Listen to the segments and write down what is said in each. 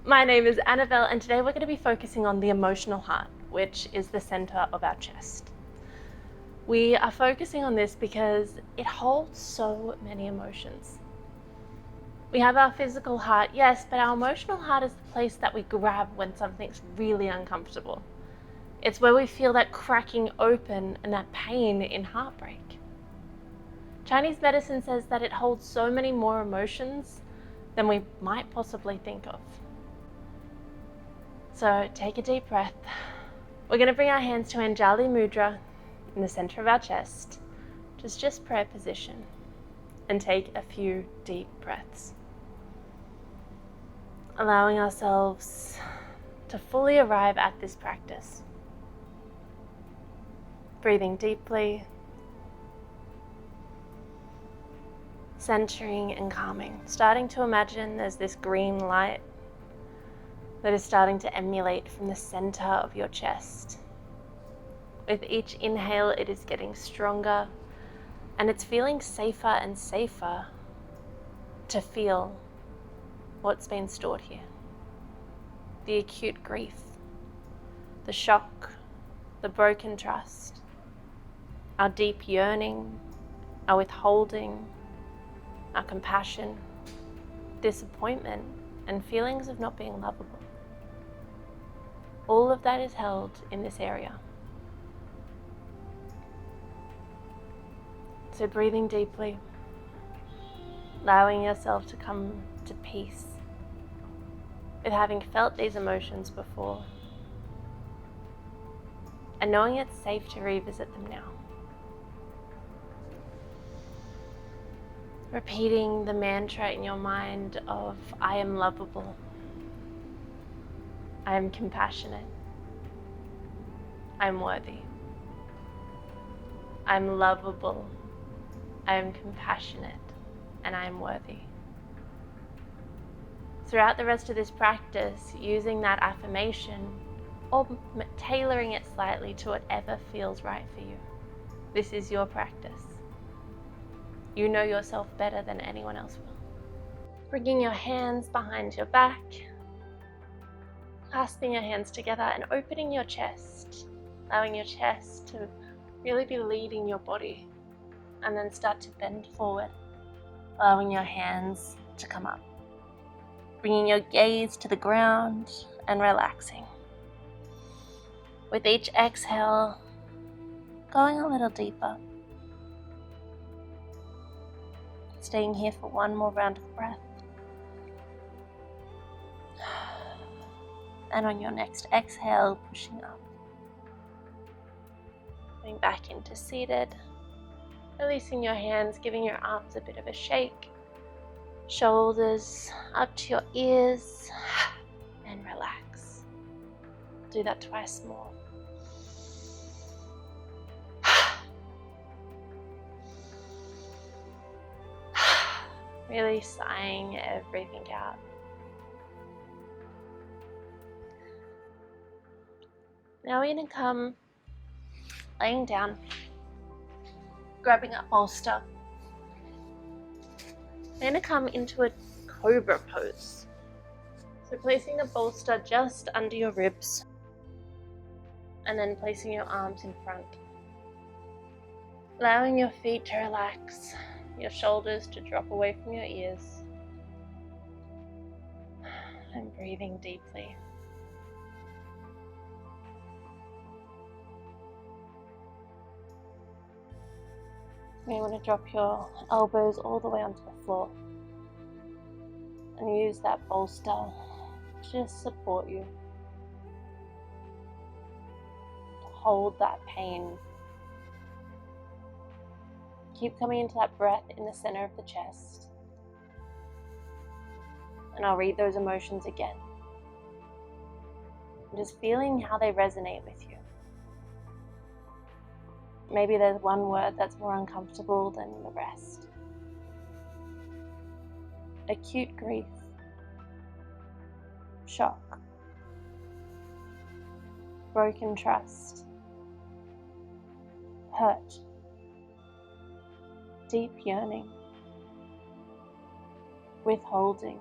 My name is Annabelle, and today we're going to be focusing on the emotional heart, which is the center of our chest. We are focusing on this because it holds so many emotions. We have our physical heart, yes, but our emotional heart is the place that we grab when something's really uncomfortable. It's where we feel that cracking open and that pain in heartbreak. Chinese medicine says that it holds so many more emotions than we might possibly think of. So take a deep breath. We're going to bring our hands to Anjali Mudra in the center of our chest, which is just prayer position, and take a few deep breaths. Allowing ourselves to fully arrive at this practice. Breathing deeply, centering and calming. Starting to imagine there's this green light that is starting to emulate from the center of your chest. With each inhale, it is getting stronger, and it's feeling safer and safer to feel what's been stored here. The acute grief, the shock, the broken trust, our deep yearning, our withholding, our compassion, disappointment, and feelings of not being lovable. All of that is held in this area. So breathing deeply, allowing yourself to come to peace with having felt these emotions before, and knowing it's safe to revisit them now. Repeating the mantra in your mind of, I am lovable, I am compassionate, I am worthy, I am lovable, I am compassionate, and I am worthy. Throughout the rest of this practice, using that affirmation or tailoring it slightly to whatever feels right for you. This is your practice. You know yourself better than anyone else will. Bringing your hands behind your back, clasping your hands together and opening your chest, allowing your chest to really be leading your body, and then start to bend forward, allowing your hands to come up. Bringing your gaze to the ground and relaxing. With each exhale, going a little deeper. Staying here for one more round of breath. And on your next exhale, pushing up. Going back into seated. Releasing your hands, giving your arms a bit of a shake. Shoulders up to your ears. And relax. Do that twice more. Really sighing everything out. Now we're going to come laying down, grabbing a bolster. We're going to come into a cobra pose. So placing the bolster just under your ribs and then placing your arms in front. Allowing your feet to relax, your shoulders to drop away from your ears. And breathing deeply. You want to drop your elbows all the way onto the floor and use that bolster to just support you, to hold that pain. Keep coming into that breath in the center of the chest, and I'll read those emotions again. And just feeling how they resonate with you. Maybe there's one word that's more uncomfortable than the rest. Acute grief, shock, broken trust, hurt, deep yearning, withholding,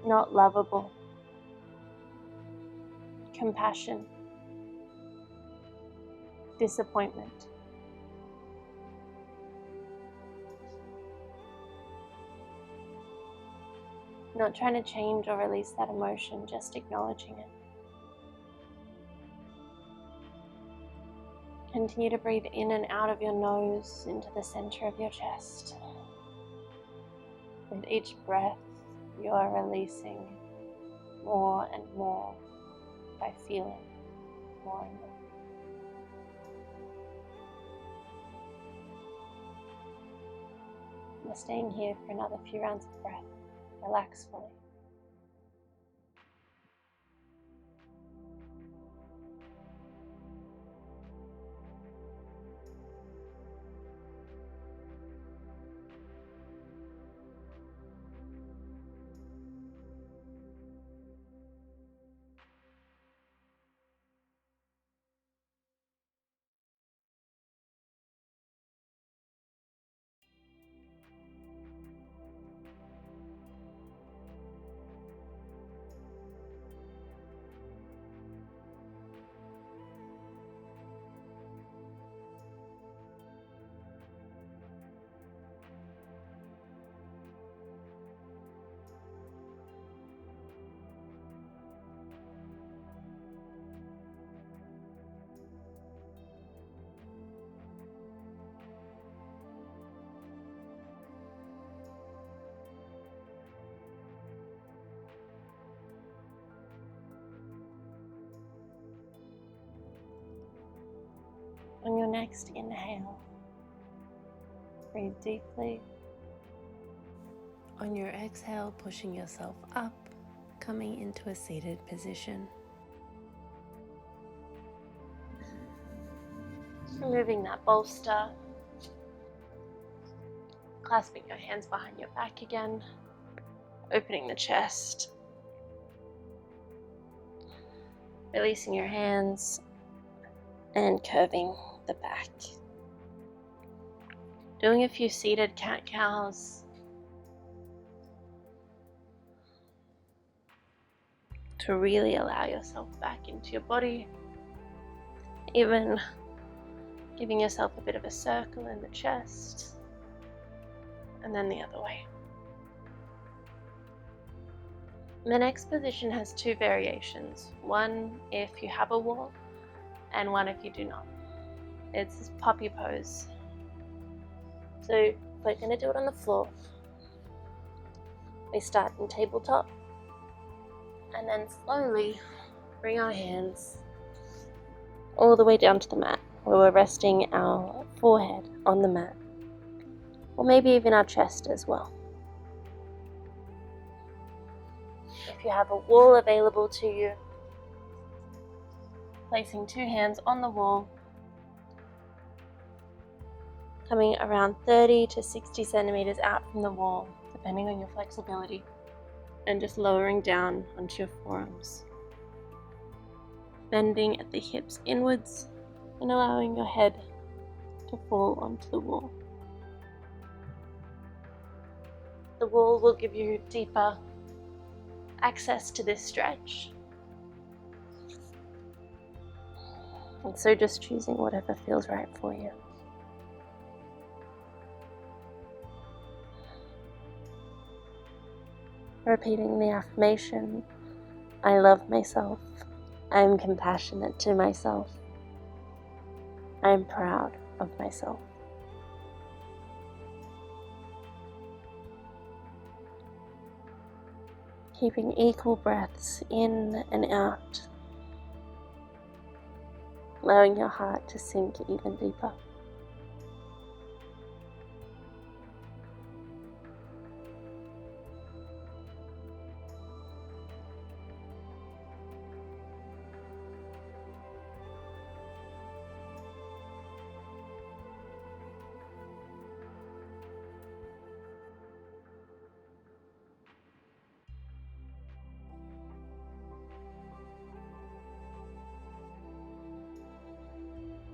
not lovable. Compassion, disappointment. Not trying to change or release that emotion, just acknowledging it. Continue to breathe in and out of your nose into the center of your chest. With each breath, you are releasing more and more by feeling more and more. We're staying here for another few rounds of breath. Relax fully. On your next inhale, breathe deeply. On your exhale, pushing yourself up, coming into a seated position. Removing that bolster, clasping your hands behind your back again, opening the chest, releasing your hands and curving the back. Doing a few seated cat-cows to really allow yourself back into your body, even giving yourself a bit of a circle in the chest, and then the other way. The next position has two variations, one if you have a wall and one if you do not. It's this puppy pose. So we're going to do it on the floor. We start in tabletop and then slowly bring our hands all the way down to the mat, where we're resting our forehead on the mat, or maybe even our chest as well. If you have a wall available to you, placing two hands on the wall, coming around 30 to 60 centimeters out from the wall, depending on your flexibility, and just lowering down onto your forearms. Bending at the hips inwards and allowing your head to fall onto the wall. The wall will give you deeper access to this stretch. And so just choosing whatever feels right for you. Repeating the affirmation, I love myself, I am compassionate to myself, I am proud of myself. Keeping equal breaths in and out, allowing your heart to sink even deeper.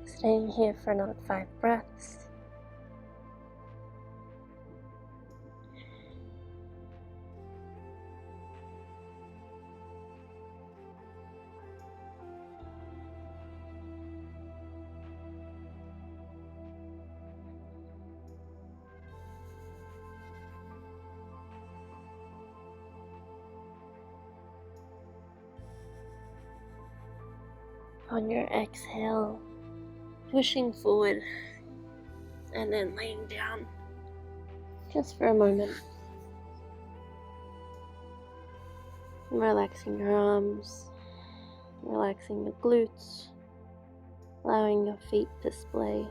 Staying here for another 5 breaths. On your exhale, pushing forward and then laying down just for a moment. Relaxing your arms, relaxing your glutes, allowing your feet to splay.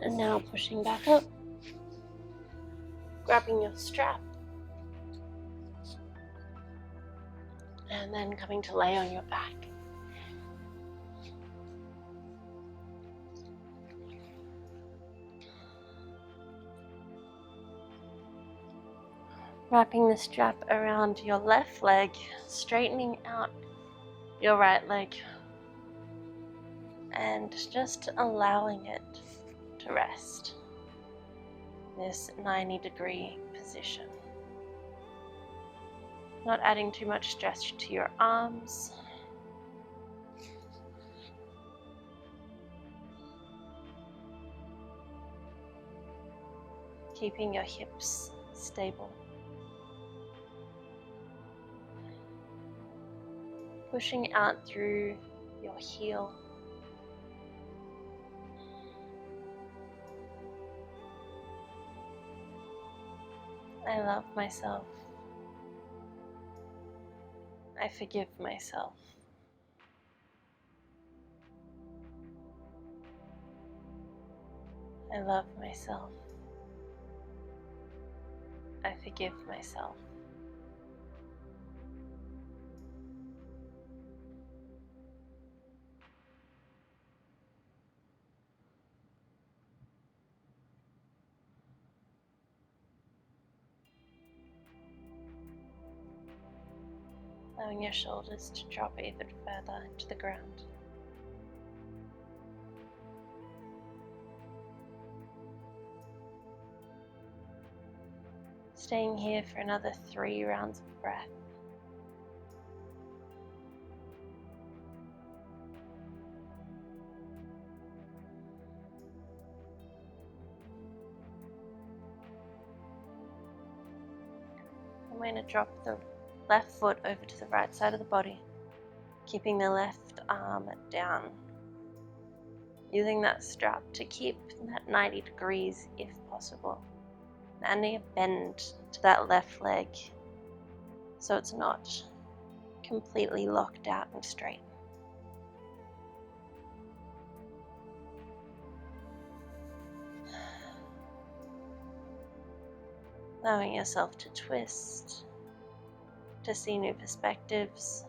And now pushing back up, grabbing your strap, and then coming to lay on your back. Wrapping the strap around your left leg, straightening out your right leg, and just allowing it to rest. This 90-degree position. Not adding too much stress to your arms. Keeping your hips stable. Pushing out through your heel. I love myself. I forgive myself. I love myself. I forgive myself. Allowing your shoulders to drop even further into the ground. Staying here for another 3 rounds of breath. I'm going to drop the left foot over to the right side of the body, keeping the left arm down. Using that strap to keep that 90 degrees if possible. Adding a bend to that left leg so it's not completely locked out and straight. Allowing yourself to twist, to see new perspectives.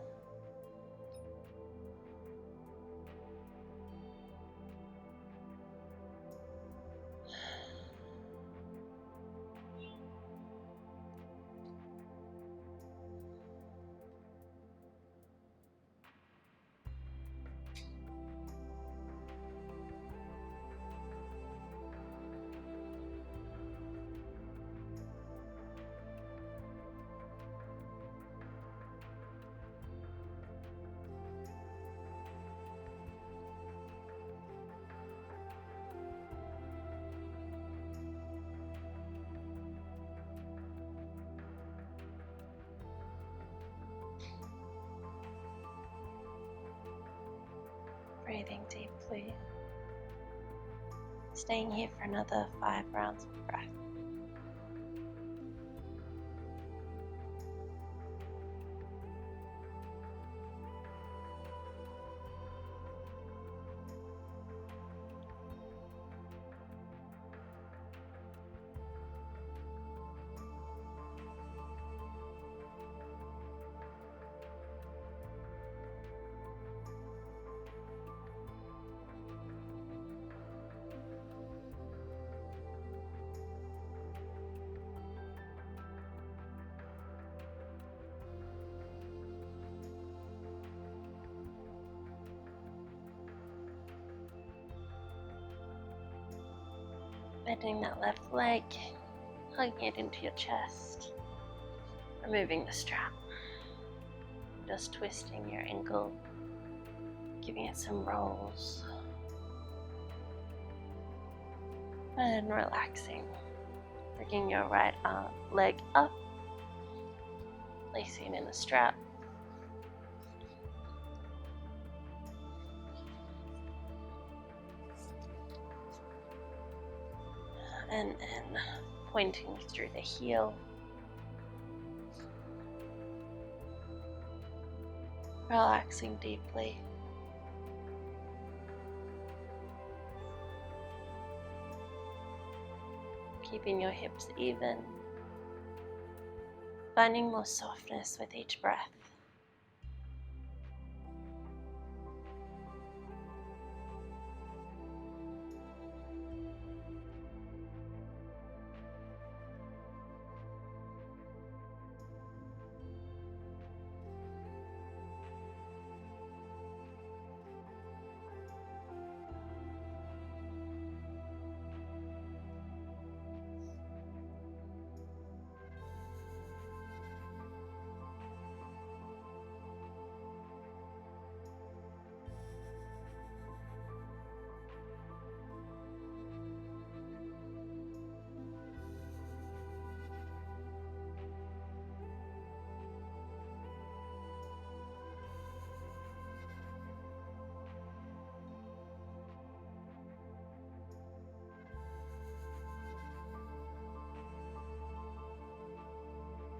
Breathing deeply. Staying here for another 5 rounds of breath. Bending that left leg, hugging it into your chest, removing the strap, just twisting your ankle, giving it some rolls, and relaxing, Bringing your right leg up, placing in a strap. And then pointing through the heel. Relaxing deeply. Keeping your hips even. Finding more softness with each breath.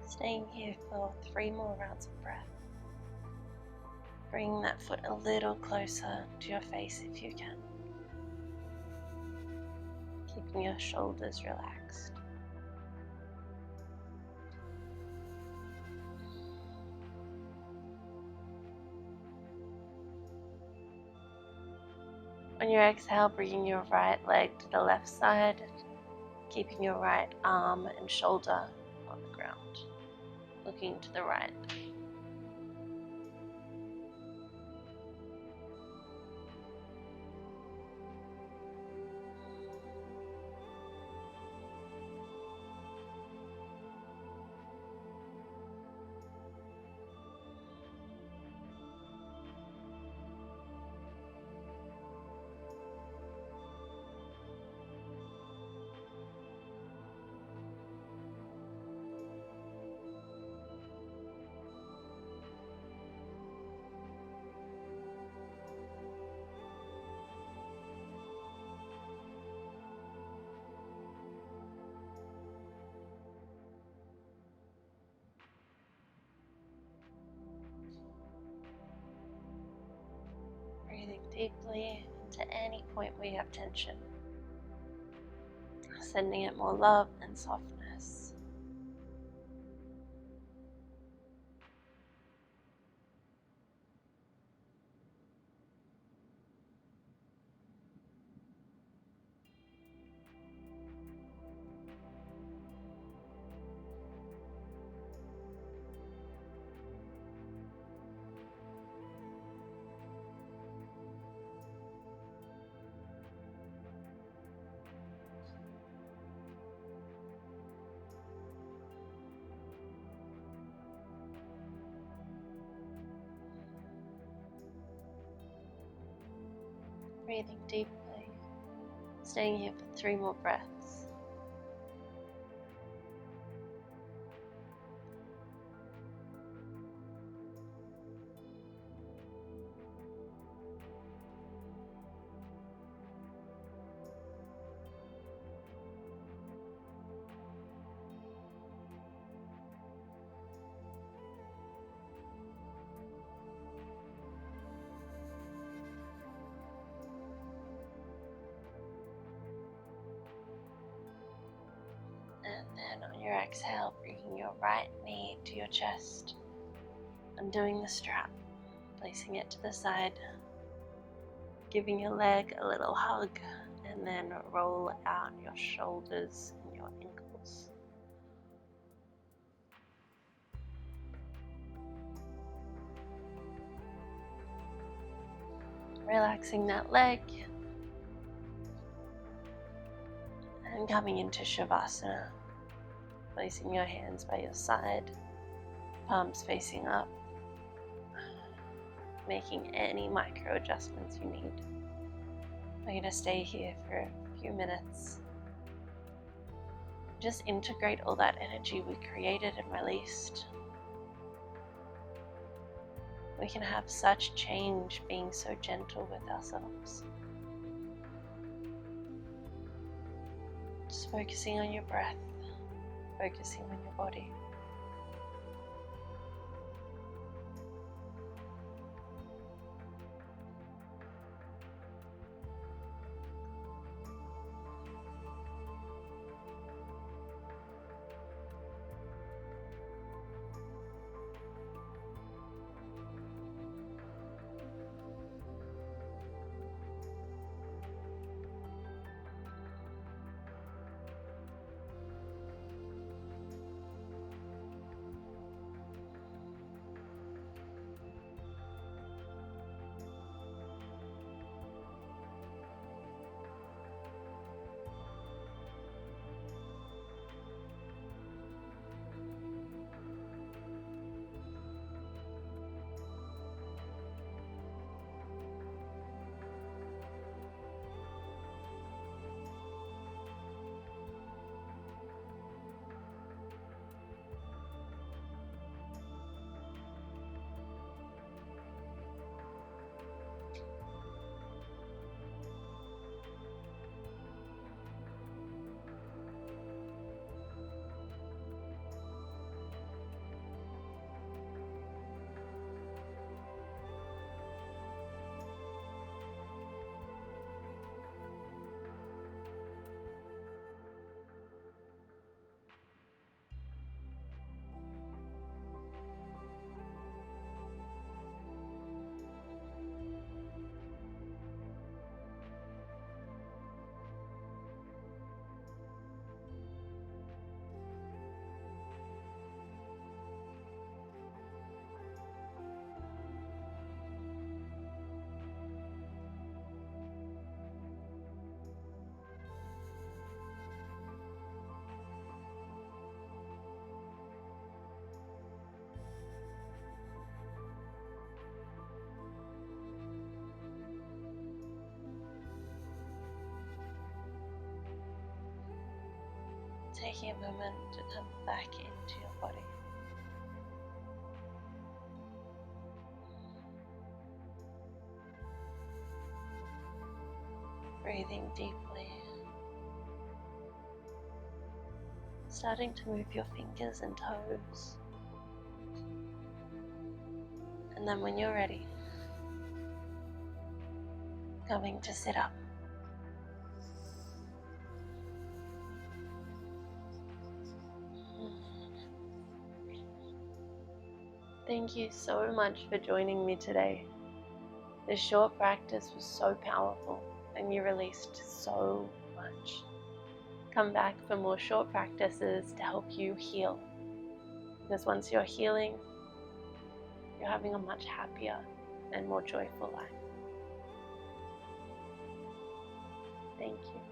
Staying here for 3 more rounds of breath. Bring that foot a little closer to your face if you can. Keeping your shoulders relaxed. On your exhale, bringing your right leg to the left side, keeping your right arm and shoulder on the ground. Looking to the right. Breathing deeply into any point where you have tension. Sending it more love and softness. Breathing deeply, staying here for 3 more breaths. And then on your exhale, bringing your right knee to your chest, undoing the strap, placing it to the side, giving your leg a little hug, and then roll out your shoulders and your ankles. Relaxing that leg, and coming into Savasana, placing your hands by your side, palms facing up, making any micro adjustments you need. We're going to stay here for a few minutes, Just integrate all that energy we created and released. We can have such change being so gentle with ourselves. Just focusing on your breath, focusing on your body. Taking a moment to come back into your body. Breathing deeply. Starting to move your fingers and toes. And then when you're ready, going to sit up. Thank you so much for joining me today. This short practice was so powerful and you released so much. Come back for more short practices to help you heal. Because once you're healing, you're having a much happier and more joyful life. Thank you.